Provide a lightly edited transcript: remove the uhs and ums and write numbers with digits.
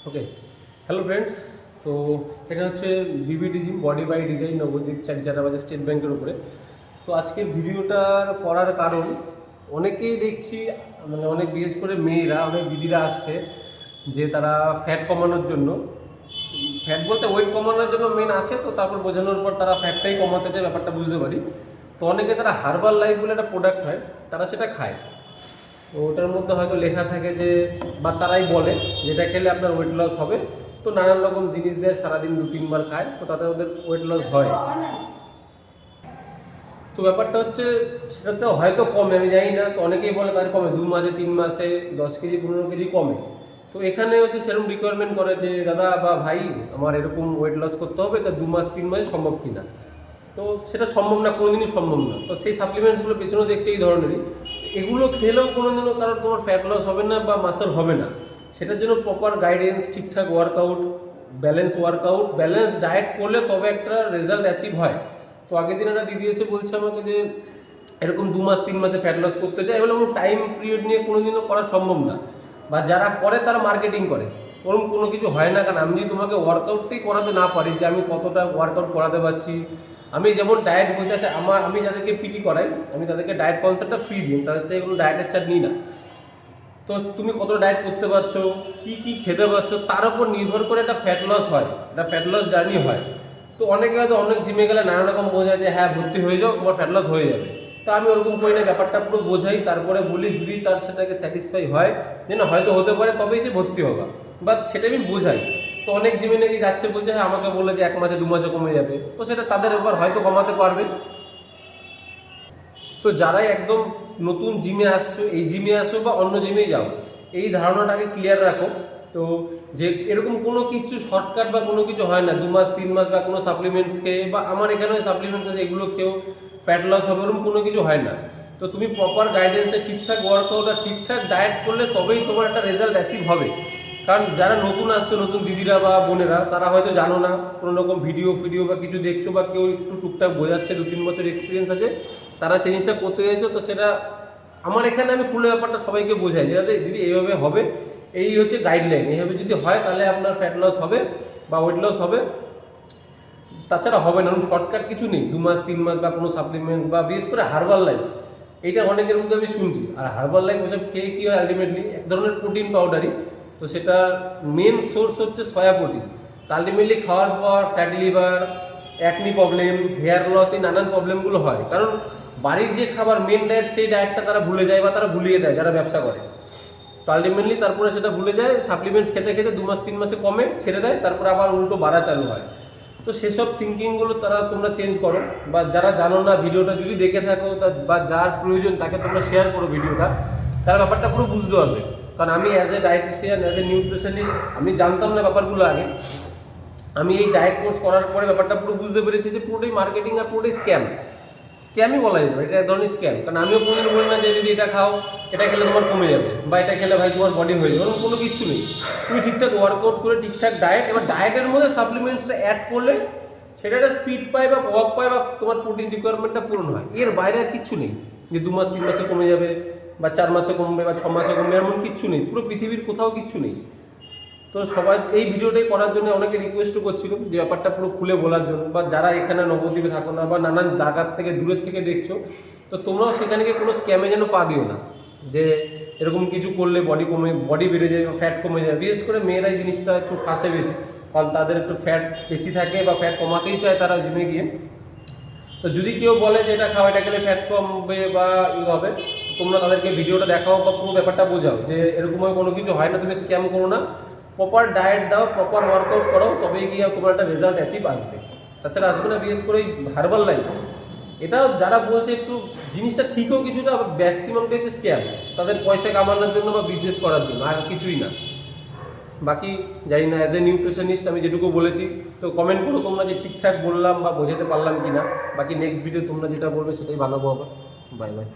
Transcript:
ওকে, hello friends. তো এটা হচ্ছে BBD gym, body by design, Nabadwip Charichata state ব্যাংকের উপরে। তো আজকের ভিডিওটার করার কারণ, অনেকেই দেখছি মানে অনেক বিশেষ করে মেয়েরা, অনেক দিদিরা আসছে যে তারা ফ্যাট কমানোর জন্য, ফ্যাট বলতে ওয়েট কমানোর জন্য মেন আসে। তো তারপর বোঝানোর পর তারা ফ্যাটটাই কমাতে চায়, ব্যাপারটা বুঝতে পারি। তো অনেকে তারা হার্বাল লাইফ বলে একটা প্রোডাক্ট হয়, তারা সেটা খায়। তো ওটার মধ্যে হয়তো লেখা থাকে যে, বা তারাই বলে যেটা খেলে আপনার ওয়েট লস হবে। তো নানান রকম জিনিস দেয়, সারাদিন 2-3 বার খায়, তো তাতে ওদের ওয়েট লস হয়। তো ব্যাপারটা হচ্ছে সেটাতে হয়তো কমে, আমি জানি না। তো অনেকেই বলে তার কমে 2 মাসে 3 মাসে 10 কেজি 15 কেজি কমে। তো এখানে হচ্ছে সেরকম রিকোয়ারমেন্ট করে যে দাদা বা ভাই, আমার এরকম ওয়েট লস করতে হবে, তো 2 মাস 3 মাসে সম্ভব কিনা। তো সেটা সম্ভব না, কোনোদিনই সম্ভব না। তো সেই সাপ্লিমেন্টসগুলো পেছনেও দেখছে এই ধরনেরই। এগুলো খেলেও কোনোদিনও কারণ তোমার ফ্যাট লস হবে না বা মাসল হবে না। সেটার জন্য প্রপার গাইডেন্স, ঠিকঠাক ওয়ার্কআউট, ব্যালেন্স ডায়েট করলে তবে একটা রেজাল্ট অ্যাচিভ হয়। তো আগের দিন একটা দিদি এসে বলছে আমাকে যে এরকম 2 মাস 3 মাসে ফ্যাট লস করতে চাই। এগুলো টাইম পিরিয়ড নিয়ে কোনোদিনও করা সম্ভব না, বা যারা করে তারা মার্কেটিং করে, ওরকম কোনো কিছু হয় না। কারণ আমি যদি তোমাকে ওয়ার্কআউটটাই করাতে না পারি যে আমি কতটা ওয়ার্কআউট করাতে পারছি। আমি যেমন ডায়েট বলতে আছে, আমি যাদেরকে পিটি করাই, আমি তাদেরকে ডায়েট কনসেপ্টটা ফ্রি দিই, তাদের থেকে কোনো ডায়েটের চার্জ নিই না। তো তুমি কত ডায়েট করতে পারছো, কি কি খেতে পারছো, তার উপর নির্ভর করে একটা ফ্যাট লস হয়, একটা ফ্যাট লস জার্নি হয়। তো অনেকে হয়তো অনেক জিমে গেলে নানা রকম বোঝায় যে হ্যাঁ ভর্তি হয়ে যাও, তোমার ফ্যাট লস হয়ে যাবে। তো আমি ওরকম করি না, ব্যাপারটা পুরো বোঝাই, তারপরে বলি যদি তার সেটাকে স্যাটিসফাই হয় যে না হয়তো হতে পারে, তবেই সে ভর্তি হবে, বা সেটা আমি বোঝাই। তো অনেক জিমে নাকি যাচ্ছে, বলছে হ্যাঁ আমাকে বলে যে 1 মাসে 2 মাসে কমে যাবে। তো সেটা তাদের ব্যাপার, হয়তো কমাতে পারবে। তো যারাই একদম নতুন জিমে আসছো, এই জিমে আসো বা অন্য জিমেই যাও, এই ধারণাটাকে ক্লিয়ার রাখো। তো যে এরকম কোনো কিছু শর্টকাট বা কোনো কিছু হয় না 2 মাস 3 মাস বা কোনো সাপ্লিমেন্টস খেয়ে, বা আমার এখানে সাপ্লিমেন্টস আছে এগুলো খেয়েও ফ্যাট লস হবে, এরকম কোনো কিছু হয় না। তো তুমি প্রপার গাইডেন্সে ঠিকঠাক ওয়ার্কআউট আর ঠিকঠাক ডায়েট করলে তবেই তোমার একটা রেজাল্ট অ্যাচিভ হবে। কারণ যারা নতুন আসছে, নতুন দিদিরা বা বোনেরা, তারা হয়তো জানো না, কোনো রকম ভিডিও বা কিছু দেখছো, বা কেউ একটু টুকটাক বোঝাচ্ছে, 2-3 বছর এক্সপিরিয়েন্স আছে, তারা সেই জিনিসটা করতে চাইছো। তো সেটা আমার এখানে আমি খুলে ব্যাপারটা সবাইকে বোঝাই যে দিদি এইভাবে হবে, এই হচ্ছে গাইডলাইন, এইভাবে যদি হয় তাহলে আপনার ফ্যাট লস হবে বা ওয়েট লস হবে, তাছাড়া হবে না। শর্টকাট কিছু নেই 2 মাস 3 মাস বা কোনো সাপ্লিমেন্ট, বা বিশেষ করে হার্বাল লাইফ, এইটা অনেকের মুখে আমি শুনছি। আর হার্বাল লাইফ ওসব খেয়ে কী হয়, আলটিমেটলি এক ধরনের প্রোটিন পাউডারই। তো সেটা মেন সোর্স হচ্ছে সয়া প্রোটিন। তো আলটিমেটলি খাওয়ার পর fatty liver, acne problem, hair loss, এই নানান প্রবলেমগুলো হয়। কারণ বাড়ির যে খাবার মেন ডায়েট, সেই ডায়েটটা তারা ভুলে যায় বা তারা ভুলিয়ে দেয় যারা ব্যবসা করে। তো আলটিমেটলি তারপরে সেটা ভুলে যায়, সাপ্লিমেন্টস খেতে খেতে 2 মাস 3 মাসে কমে, ছেড়ে দেয়, তারপরে আবার উল্টো বাড়া চালু হয়। তো সেসব থিঙ্কিংগুলো তোমরা চেঞ্জ করো। বা যারা জানো না, ভিডিওটা যদি দেখে থাকো বা যার প্রয়োজন তাকে তোমরা শেয়ার করো ভিডিওটা, তার ব্যাপারটা পুরো বুঝতে পারবে। কারণ আমি as a dietician, as a nutritionist, আমি জানতাম না ব্যাপারগুলো আগে। আমি এই ডায়েট কোর্স করার পরে ব্যাপারটা পুরো বুঝতে পেরেছি যে পুরোটাই মার্কেটিং আর পুরোটাই স্ক্যামই বলা যেতে পারে, এটা এক ধরনের স্ক্যাম। কারণ আমিও কোনোদিন বলি না যে যদি এটা খাও, এটা খেলে তোমার কমে যাবে, বা এটা খেলে ভাই তোমার বডি হয়ে যাবে, কোনো কিছু নেই। তুমি ঠিকঠাক ওয়ার্কআউট করে ঠিকঠাক ডায়েট, এবার ডায়েটের মধ্যে সাপ্লিমেন্টসটা অ্যাড করলে সেটা একটা স্পিড পায় বা প্রভাব পায়, বা তোমার প্রোটিন রিকোয়ারমেন্টটা পূরণ হয়। এর বাইরে আর কিচ্ছু নেই যে 2 মাস 3 মাসে কমে যাবে, বা 4 মাসে কমবে, বা 6 মাসে কমবে, এমন কিচ্ছু নেই। পুরো পৃথিবীর কোথাও কিচ্ছু নেই। তো সবাই এই ভিডিওটাই করার জন্য অনেকে রিকোয়েস্টও করছিল যে ব্যাপারটা পুরো খুলে বলার জন্য, বা যারা এখানে নবদ্বীপে থাকো না, বা নানান জায়গার থেকে দূরের থেকে দেখছো, তো তোমরাও সেখানে গিয়ে কোনো স্ক্যামে যেন পা দিও না যে এরকম কিছু করলে বডি বেড়ে যায় বা ফ্যাট কমে যায়। বিশেষ করে মেয়েরা এই জিনিসটা একটু ফাঁসে বেশি, কারণ তাদের একটু ফ্যাট বেশি থাকে বা ফ্যাট কমাতেই চায় তারা জিমে গিয়ে। তো যদি কেউ বলে যে এটা খাও, এটা খেলে ফ্যাট কমবে বা হবে, তোমরা তাদেরকে ভিডিওটা দেখাও বা পুরো ব্যাপারটা বোঝাও যে এরকমভাবে কোনো কিছু হয় না, তুমি স্ক্যাম করো না, প্রপার ডায়েট দাও, প্রপার ওয়ার্কআউট করো, তবেই গিয়ে তোমার একটা রেজাল্ট অ্যাচিভ আসবে। তাছাড়া আসবে না। বিশেষ করে এই হার্বাল লাইফ, এটা যারা বলছে একটু জিনিসটা ঠিকও কিছুটা, ম্যাক্সিমামটা হচ্ছে স্ক্যাম, তাদের পয়সা কামানোর জন্য বা বিজনেস করার জন্য, আর কিছুই না। বাকি জানি না, অ্যাজ এ নিউট্রিশনিস্ট আমি যেটুকু বলেছি, তো কমেন্ট করো তোমরা যে ঠিকঠাক বললাম বা বোঝাতে পারলাম কি না। বাকি নেক্সট ভিডিও তোমরা যেটা বলবে সেটাই ভালো হবে। Bye bye.